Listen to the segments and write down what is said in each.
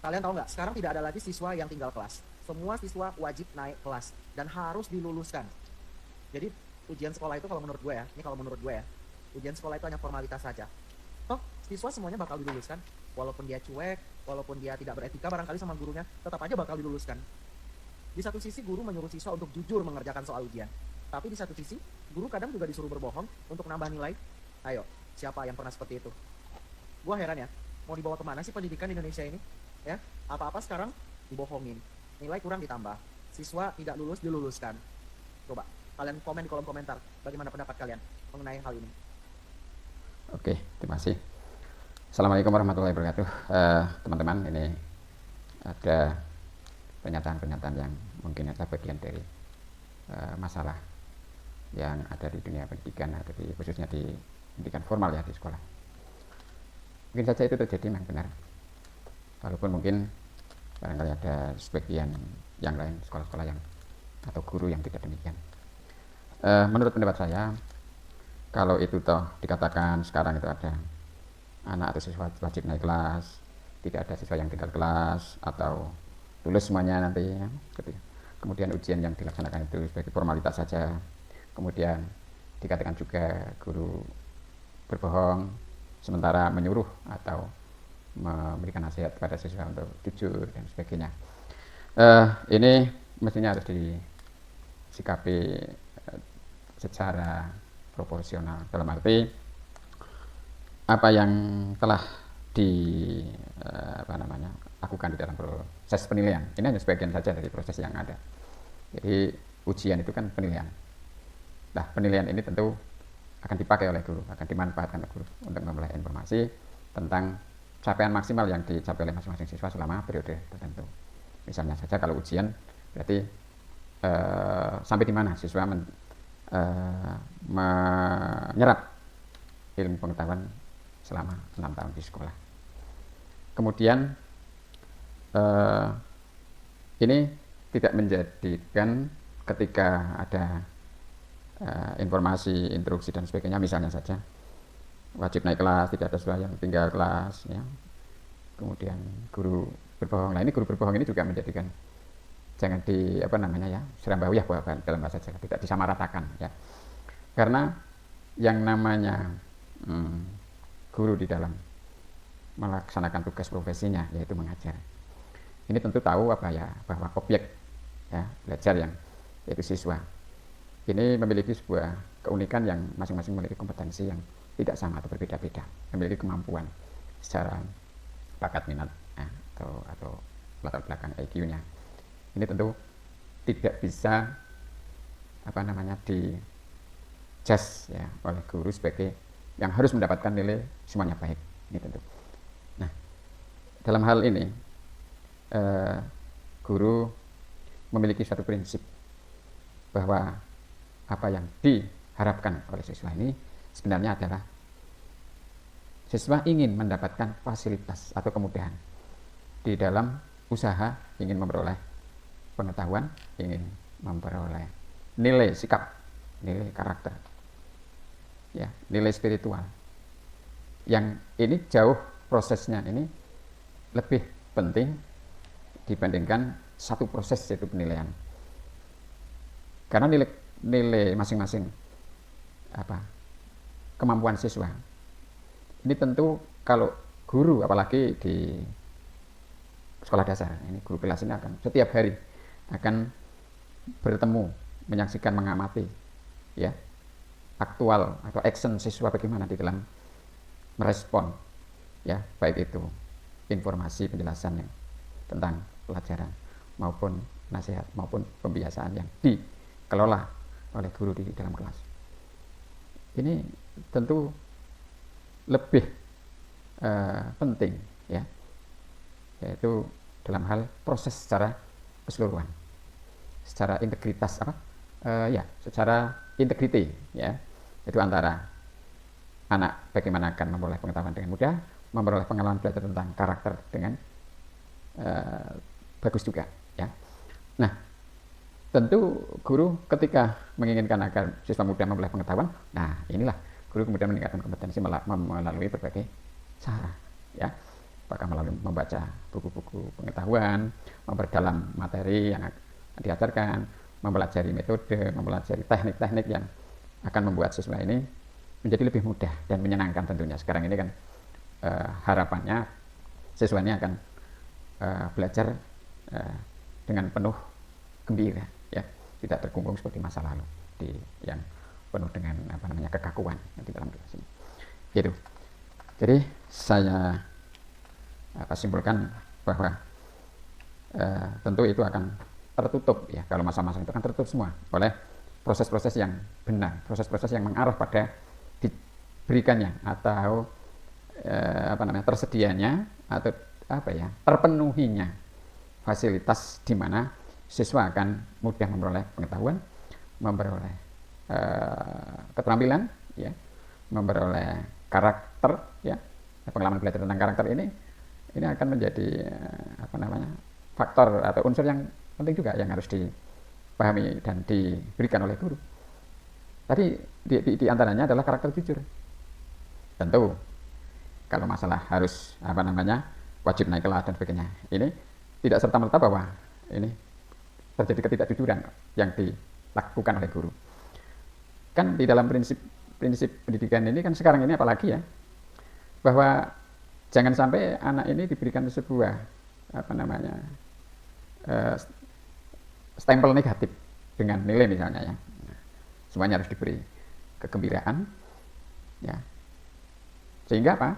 Kalian tahu nggak? Sekarang tidak ada lagi siswa yang tinggal kelas. Semua siswa wajib naik kelas dan harus diluluskan. Jadi ujian sekolah itu kalau menurut gue ya, ini kalau menurut gue ya, ujian sekolah itu hanya formalitas saja. Toh siswa semuanya bakal diluluskan, walaupun dia cuek, walaupun dia tidak beretika barangkali sama gurunya, tetap aja bakal diluluskan. Di satu sisi guru menyuruh siswa untuk jujur mengerjakan soal ujian, tapi di satu sisi guru kadang juga disuruh berbohong untuk nambah nilai. Ayo, siapa yang pernah seperti itu? Gua heran ya, mau dibawa kemana sih pendidikan Indonesia ini? Ya, apa-apa sekarang dibohongin, nilai kurang ditambah, siswa tidak lulus diluluskan. Coba kalian komen di kolom komentar, bagaimana pendapat kalian mengenai hal ini? Oke, terima kasih. Assalamualaikum warahmatullahi wabarakatuh. Teman-teman, ini ada pernyataan-pernyataan yang mungkin adalah bagian dari masalah yang ada di dunia pendidikan, khususnya di pendidikan formal ya, di sekolah. Mungkin saja itu terjadi, memang benar. Walaupun mungkin barangkali ada sebagian yang lain, sekolah-sekolah yang atau guru yang tidak demikian. Menurut pendapat saya, kalau itu toh dikatakan sekarang itu ada anak atau siswa wajib naik kelas, tidak ada siswa yang tinggal kelas, atau lulus semuanya nanti ya, kemudian ujian yang dilaksanakan itu sebagai formalitas saja, kemudian dikatakan juga guru berbohong sementara menyuruh atau memberikan nasihat kepada siswa untuk jujur dan sebagainya. Ini mestinya harus disikapi secara proporsional, dalam arti apa yang telah lakukan di dalam proses penilaian ini hanya sebagian saja dari proses yang ada. Jadi ujian itu kan penilaian. Nah, penilaian ini tentu akan dipakai oleh guru, akan dimanfaatkan oleh guru untuk memperoleh informasi tentang capaian maksimal yang dicapai oleh masing-masing siswa selama periode tertentu. Misalnya saja kalau ujian berarti sampai di mana siswa menyerap ilmu pengetahuan selama 6 tahun di sekolah. Kemudian ini tidak menjadikan ketika ada informasi, instruksi dan sebagainya, misalnya saja wajib naik kelas, tidak ada siswa yang tinggal kelas ya. Kemudian guru berbohong. Nah, ini guru berbohong ini juga menjadikan jangan seram bawah dalam bahasa Jawa, tidak disamaratakan ya. Karena yang namanya guru di dalam melaksanakan tugas profesinya yaitu mengajar. Ini tentu tahu bahwa objek ya belajar yang yaitu siswa ini memiliki sebuah keunikan yang masing-masing memiliki kompetensi yang tidak sama atau berbeda-beda, memiliki kemampuan secara bakat minat ya, atau latar belakang IQ-nya. Ini tentu tidak bisa di-judge ya oleh guru sebagai yang harus mendapatkan nilai semuanya baik. Ini tentu. Nah, dalam hal ini guru memiliki satu prinsip bahwa apa yang diharapkan oleh siswa ini sebenarnya adalah siswa ingin mendapatkan fasilitas atau kemudahan di dalam usaha ingin memperoleh pengetahuan, ingin memperoleh nilai sikap, nilai karakter ya, nilai spiritual yang ini jauh prosesnya ini lebih penting dibandingkan satu proses yaitu penilaian. Karena nilai masing-masing kemampuan siswa ini tentu kalau guru, apalagi di sekolah dasar ini, guru kelas ini akan setiap hari akan bertemu, menyaksikan, mengamati ya aktual atau action siswa bagaimana di dalam merespon ya, baik itu informasi penjelasan yang tentang pelajaran maupun nasihat maupun pembiasaan yang dikelola oleh guru di dalam kelas. Ini tentu lebih penting ya, yaitu dalam hal proses secara keseluruhan, secara integritas secara integriti ya, itu antara anak bagaimana akan memperoleh pengetahuan dengan mudah, memperoleh pengalaman belajar tentang karakter dengan bagus juga ya. Nah, tentu guru ketika menginginkan agar siswa mudah memperoleh pengetahuan, nah inilah guru kemudian meningkatkan kompetensi melalui berbagai cara ya. apakah melalui membaca buku-buku pengetahuan, memperdalam materi yang diajarkan, mempelajari metode, mempelajari teknik-teknik yang akan membuat siswa ini menjadi lebih mudah dan menyenangkan tentunya. Sekarang ini kan harapannya siswa ini akan belajar dengan penuh gembira, ya, tidak terkungkung seperti masa lalu yang penuh dengan kekakuan di dalam kelas ini. Gitu. Jadi saya simpulkan bahwa tentu itu akan tertutup, ya, kalau masa-masa itu akan tertutup semua oleh proses-proses yang benar, proses-proses yang mengarah pada diberikannya atau tersedianya atau terpenuhinya fasilitas di mana siswa akan mudah memperoleh pengetahuan, memperoleh keterampilan, ya, memperoleh karakter, ya. Pengalaman belajar tentang karakter ini akan menjadi faktor atau unsur yang penting juga yang harus dipahami dan diberikan oleh guru. Tadi di antaranya adalah karakter jujur. Tentu kalau masalah harus wajib naik kelas dan sebagainya, ini tidak serta-merta bahwa ini terjadi ketidakjujuran yang dilakukan oleh guru. Kan di dalam prinsip pendidikan ini kan sekarang ini apalagi, ya, bahwa jangan sampai anak ini diberikan sebuah stempel negatif dengan nilai misalnya, ya. Semuanya harus diberi kegembiraan, ya. Sehingga apa?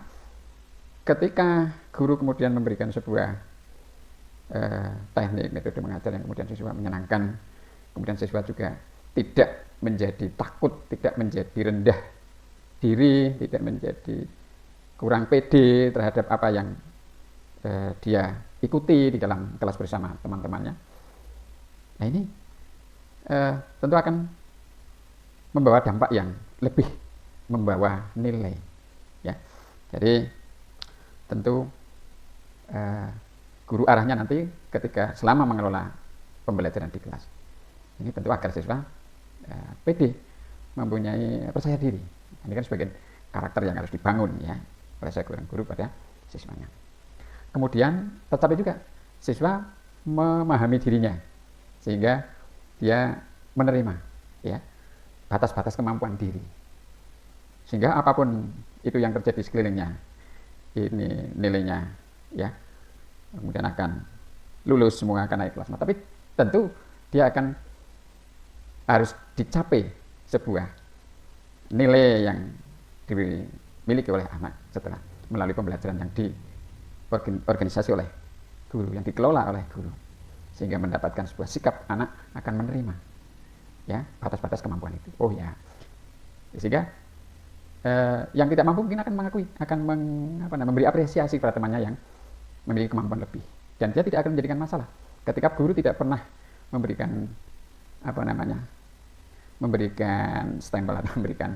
Ketika guru kemudian memberikan sebuah teknik, metode mengajar yang kemudian siswa menyenangkan, kemudian siswa juga tidak menjadi takut, tidak menjadi rendah diri, tidak menjadi kurang pede terhadap apa yang dia ikuti di dalam kelas bersama teman-temannya. Nah, ini tentu akan membawa dampak yang lebih membawa nilai, ya. Jadi tentu guru arahnya nanti ketika selama mengelola pembelajaran di kelas ini tentu agar siswa pede, mempunyai percaya diri. Ini kan sebagian karakter yang harus dibangun, ya, oleh seorang guru pada siswanya. Kemudian tetapi juga siswa memahami dirinya sehingga dia menerima, ya, batas-batas kemampuan diri, sehingga apapun itu yang terjadi sekelilingnya ini nilainya, ya, kemudian akan lulus, semua akan naik kelas. Tapi tentu dia akan harus dicapai sebuah nilai yang dimiliki oleh anak setelah melalui pembelajaran yang diorganisasi oleh guru, yang dikelola oleh guru, sehingga mendapatkan sebuah sikap anak akan menerima, ya, batas-batas kemampuan itu. Oh, ya, sehingga yang tidak mampu mungkin akan mengakui, akan memberi apresiasi pada temannya yang memiliki kemampuan lebih, dan dia tidak akan menjadikan masalah ketika guru tidak pernah memberikan memberikan stempel atau memberikan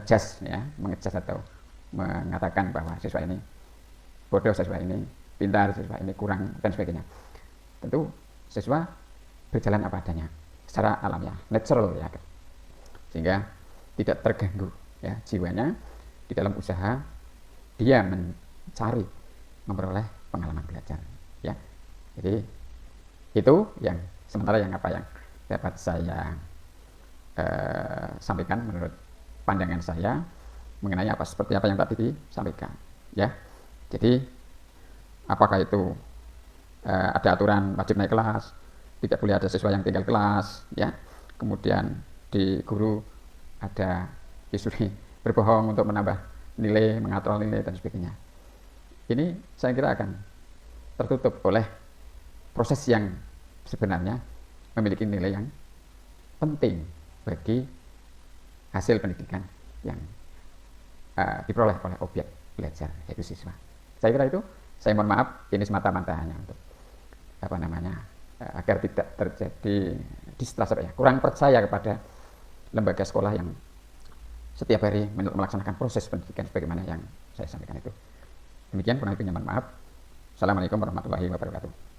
jas, ya, mengejas atau mengatakan bahwa siswa ini bodoh, siswa ini pintar, siswa ini kurang, dan sebagainya. Tentu siswa berjalan apa adanya secara alamiah, natural, ya, sehingga tidak terganggu, ya, jiwanya di dalam usaha dia mencari, memperoleh pengalaman belajar, ya. Jadi itu yang sementara yang dapat saya sampaikan menurut pandangan saya mengenai seperti apa yang tadi disampaikan, ya. Jadi apakah itu ada aturan wajib naik kelas, tidak boleh ada siswa yang tinggal kelas, ya, kemudian di guru ada isu berbohong untuk menambah nilai, mengatur nilai, dan sebagainya. Ini saya kira akan tertutup oleh proses yang sebenarnya memiliki nilai yang penting bagi hasil pendidikan yang diperoleh oleh objek belajar, yaitu siswa. Saya kira itu. Saya mohon maaf, ini semata-mata hanya untuk agar tidak terjadi distrust, kurang percaya kepada lembaga sekolah yang setiap hari melaksanakan proses pendidikan sebagaimana yang saya sampaikan itu. Demikian, kurang lebihnya mohon maaf. Assalamualaikum warahmatullahi wabarakatuh.